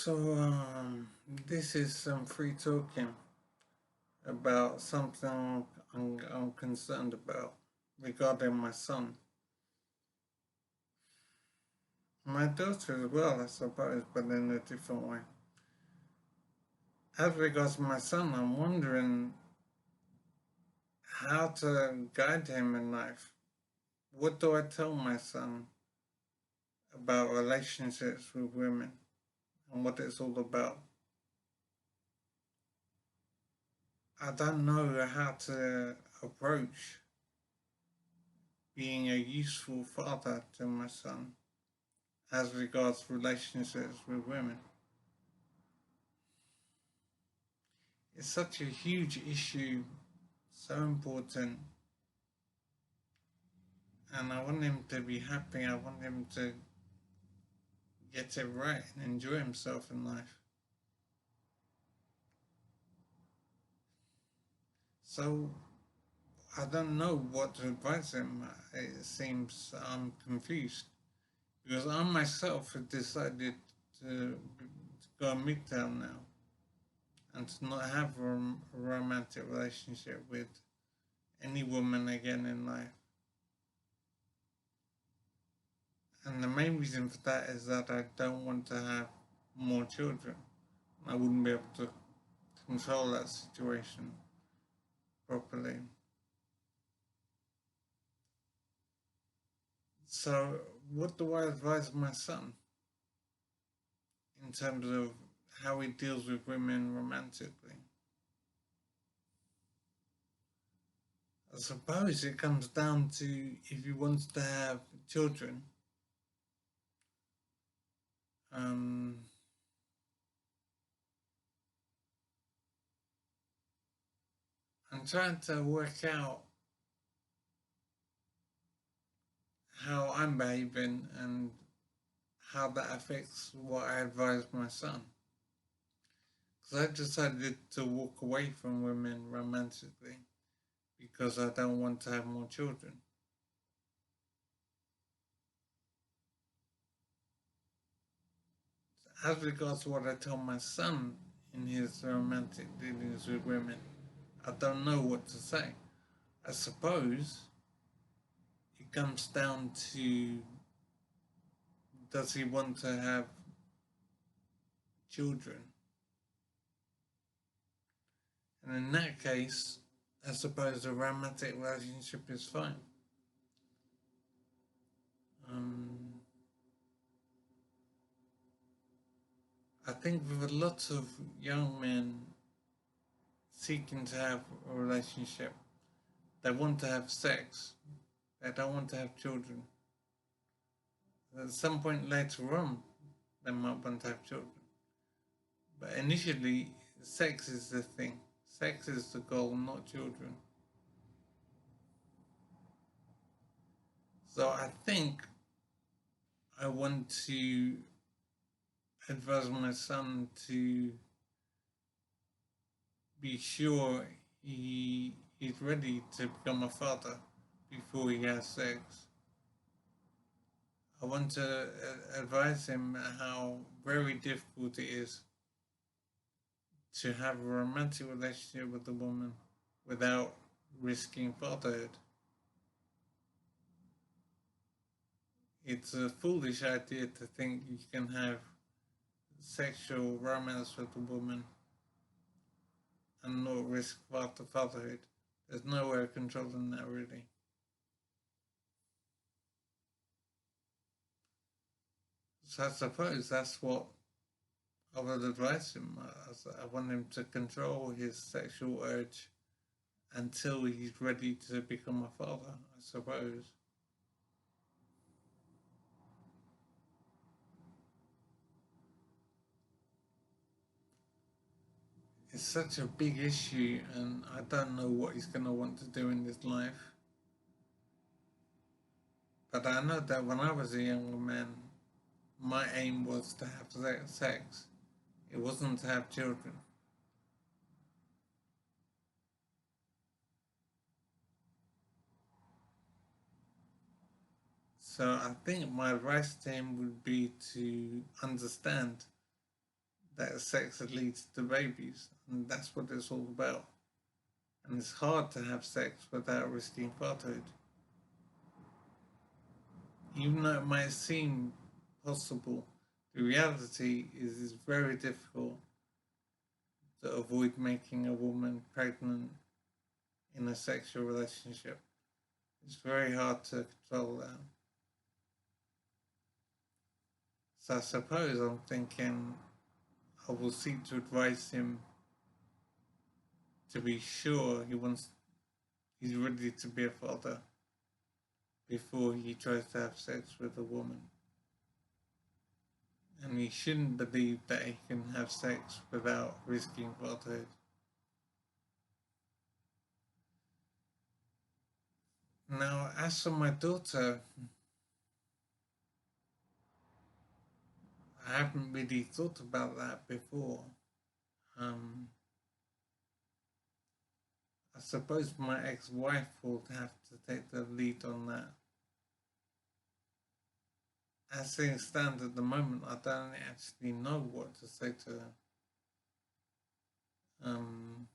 This is some free talking about something I'm concerned about regarding my son. My daughter as well, I suppose, but in a different way. As regards my son, I'm wondering how to guide him in life. What do I tell my son about relationships with women and what it's all about? I don't know how to approach being a useful father to my son as regards relationships with women. It's such a huge issue, so important, and I want him to be happy. I want him to get it right and enjoy himself in life. So I don't know what to advise him. It seems I'm confused because I myself have decided to go midtown now and to not have a romantic relationship with any woman again in life. And the main reason for that is that I don't want to have more children. I wouldn't be able to control that situation properly. So, what do I advise my son in terms of how he deals with women romantically? I suppose it comes down to if he wants to have children. Um, I'm trying to work out how I'm behaving and how that affects what I advise my son. Because I decided to walk away from women romantically because I don't want to have more children. As regards to what I tell my son in his romantic dealings with women, I don't know what to say. I suppose it comes down to does he want to have children? And in that case, I suppose a romantic relationship is fine. Um, I think with a lot of young men seeking to have a relationship, they want to have sex, they don't want to have children. At some point later on, they might want to have children. But initially, sex is the thing. Sex is the goal, not children. So I think I want to advise my son to be sure he is ready to become a father before he has sex. I want to advise him how very difficult it is to have a romantic relationship with a woman without risking fatherhood. It's a foolish idea to think you can have sexual romance with a woman and not risk fatherhood. There's no way of controlling that, really. So I suppose that's what I would advise him. I want him to control his sexual urge until he's ready to become a father, I suppose. It's such a big issue, and I don't know what he's going to want to do in his life. But I know that when I was a younger man, my aim was to have sex. It wasn't to have children. So I think my advice to him would be to understand that sex leads to babies, and that's what it's all about. And it's hard to have sex without risking fatherhood. Even though it might seem possible, the reality is it's very difficult to avoid making a woman pregnant in a sexual relationship. It's very hard to control that. So I suppose I'm thinking I will seek to advise him to be sure he's ready to be a father before he tries to have sex with a woman. And he shouldn't believe that he can have sex without risking fatherhood. Now, as for my daughter, I haven't really thought about that before. Um, I suppose my ex-wife will have to take the lead on that. As things stand at the moment, I don't actually know what to say to her. Um,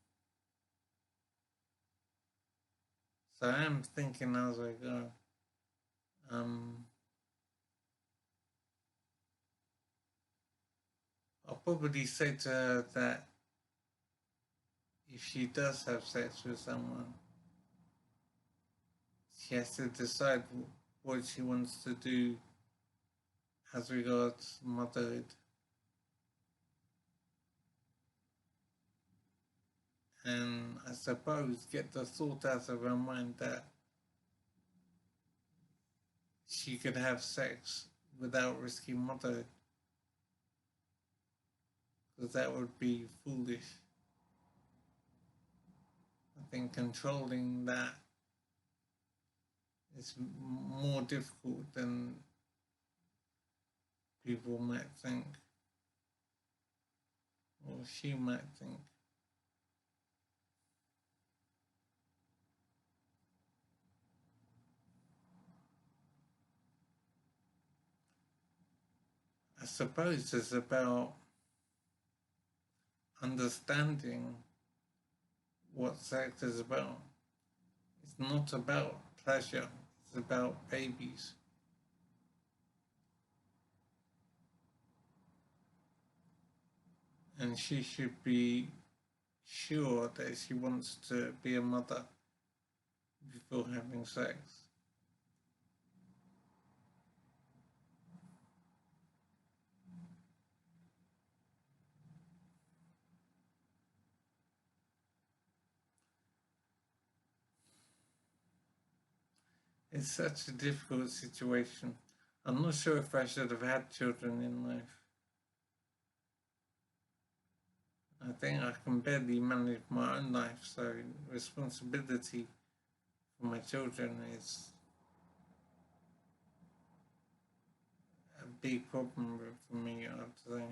so I am thinking as I go. Um, I'll probably say to her that if she does have sex with someone, she has to decide what she wants to do as regards motherhood. And I suppose get the thought out of her mind that she could have sex without risking motherhood, because that would be foolish. I think controlling that is more difficult than people might think, or she might think. I suppose it's about understanding what sex is about. It's not about pleasure, it's about babies. And she should be sure that she wants to be a mother before having sex. It's such a difficult situation. I'm not sure if I should have had children in life. I think I can barely manage my own life, so responsibility for my children is a big problem for me, I'd say.